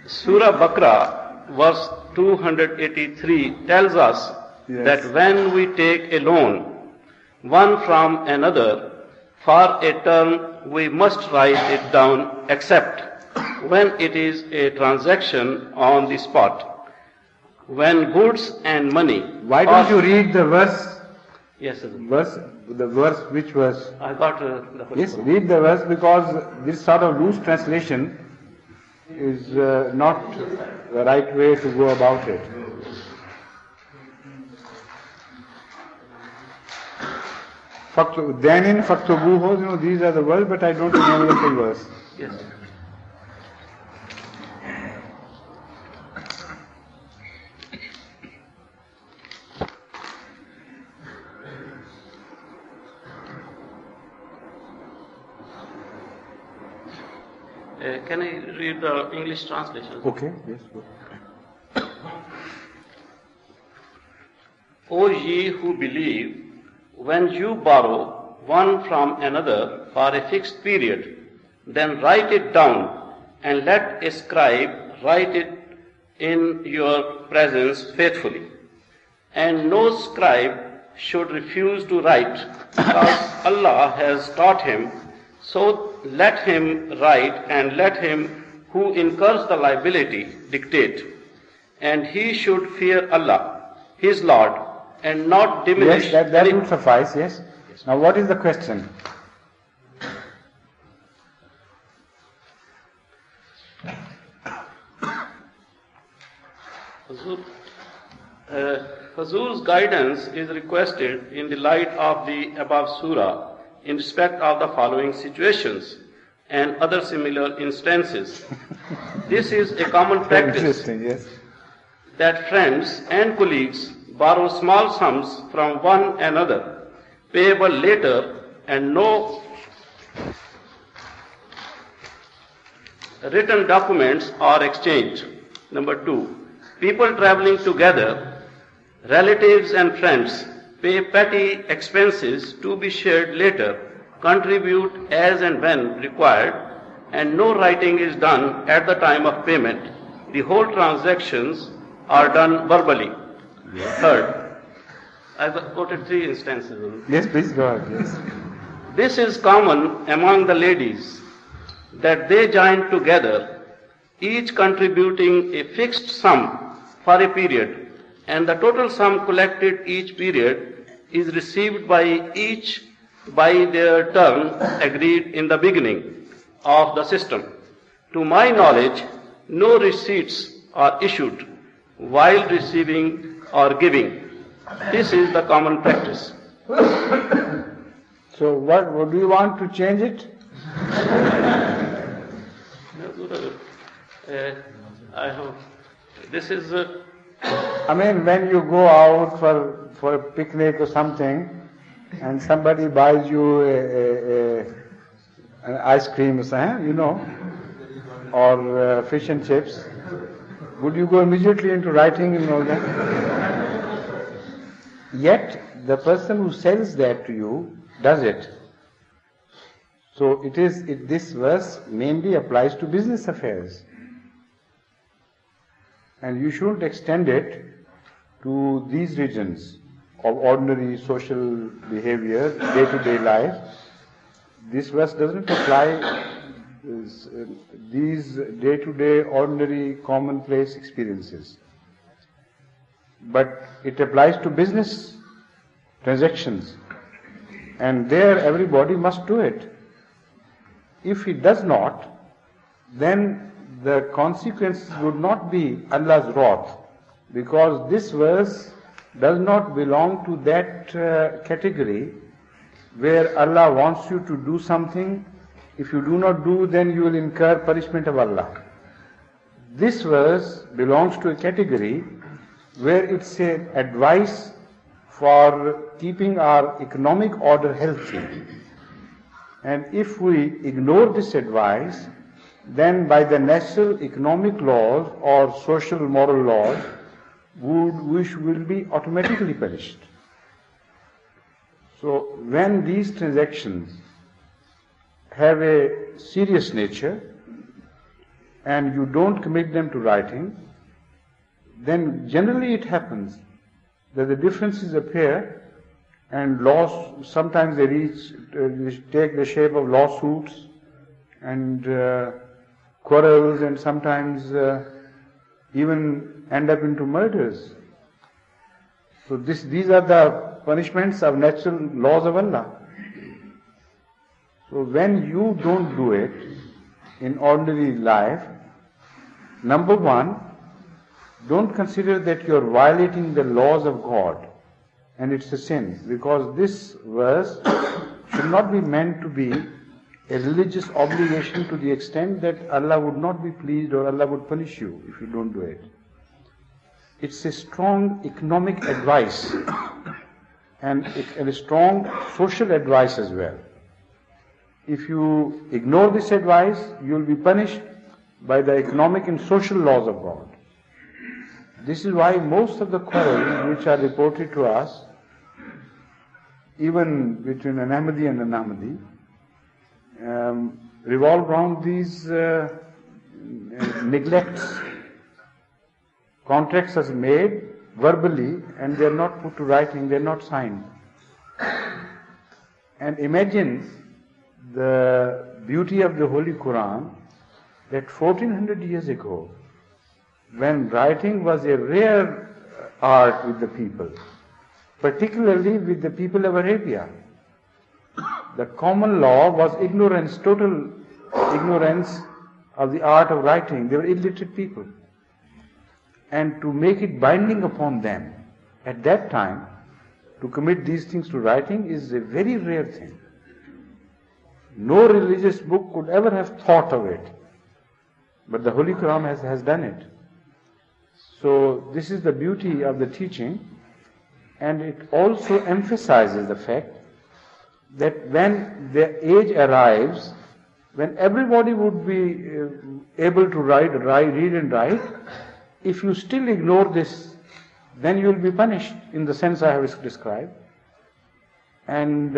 Surah Baqarah, verse 283 tells us that when we take a loan, one from another, for a term we must write it down except when it is a transaction on the spot. When goods and money... Why don't you read the verse? Yes, sir. The verse, which verse? I got the first Yes, one. read the verse, because this sort of loose translation is not the right way to go about it. Danin, faktubuho, these are the words, but I don't remember the full verse. Yes. Can I read the English translation? Okay, yes. O ye who believe, when you borrow one from another for a fixed period, then write it down and let a scribe write it in your presence faithfully. And no scribe should refuse to write, because Allah has taught him. So let him write, and let him who incurs the liability dictate. And he should fear Allah, his Lord, and not diminish... Yes, that would suffice, yes. Now what is the question? Hazur's guidance is requested in the light of the above surah in respect of the following situations and other similar instances. This is a common practice Yes. that friends and colleagues borrow small sums from one another, payable later, and no written documents are exchanged. Number 2, people traveling together, relatives and friends, pay petty expenses to be shared later, contribute as and when required, and no writing is done at the time of payment. The whole transactions are done verbally. Third, I've quoted 3 instances. Yes, please go ahead. Yes. This is common among the ladies, that they join together, each contributing a fixed sum for a period, and the total sum collected each period is received by each by their term agreed in the beginning of the system. To my knowledge, no receipts are issued while receiving or giving. This is the common practice. So what do you want to change it? This is... I mean, when you go out for a picnic or something, and somebody buys you an ice cream, or fish and chips, would you go immediately into writing and all that? Yet, the person who sells that to you does it. So this verse mainly applies to business affairs. And you shouldn't extend it to these regions of ordinary social behavior, day-to-day life. This verse doesn't apply these day-to-day ordinary commonplace experiences. But it applies to business transactions. And there everybody must do it. If he does not, then the consequences would not be Allah's wrath, because this verse does not belong to that category where Allah wants you to do something. If you do not do, then you will incur punishment of Allah. This verse belongs to a category where it's an advice for keeping our economic order healthy. And if we ignore this advice, then by the natural economic laws or social moral laws, we will be automatically punished. So when these transactions have a serious nature, and you don't commit them to writing, then generally it happens that the differences appear and sometimes they take the shape of lawsuits and quarrels, and sometimes even end up into murders. So these are the punishments of natural laws of Allah. So when you don't do it in ordinary life, number one, don't consider that you are violating the laws of God and it's a sin, because this verse should not be meant to be a religious obligation to the extent that Allah would not be pleased or Allah would punish you if you don't do it. It's a strong economic advice and a strong social advice as well. If you ignore this advice, you will be punished by the economic and social laws of God. This is why most of the quarrels which are reported to us, even between an Ahmadi and an Ahmadi, revolve around these neglects. Contracts are made verbally and they are not put to writing, they are not signed. And imagine the beauty of the Holy Quran, that 1400 years ago, when writing was a rare art with the people, particularly with the people of Arabia, the common law was ignorance, total ignorance of the art of writing. They were illiterate people. And to make it binding upon them at that time, to commit these things to writing is a very rare thing. No religious book could ever have thought of it, but the Holy Quran has done it. So this is the beauty of the teaching, and it also emphasizes the fact that when the age arrives, when everybody would be able to read and write, if you still ignore this, then you will be punished in the sense I have described. And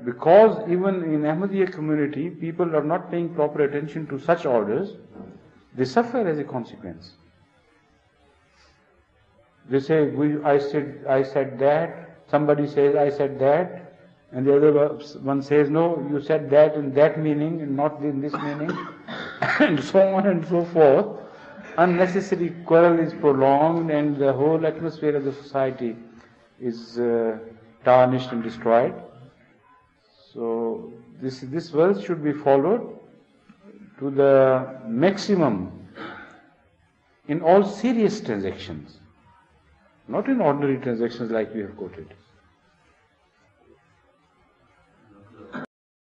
because even in Ahmadiyya community, people are not paying proper attention to such orders, they suffer as a consequence. They say, I said that, somebody says, I said that, and the other one says, no, you said that in that meaning and not in this meaning, and so on and so forth. Unnecessary quarrel is prolonged and the whole atmosphere of the society is tarnished and destroyed. So this verse should be followed to the maximum in all serious transactions, not in ordinary transactions like we have quoted.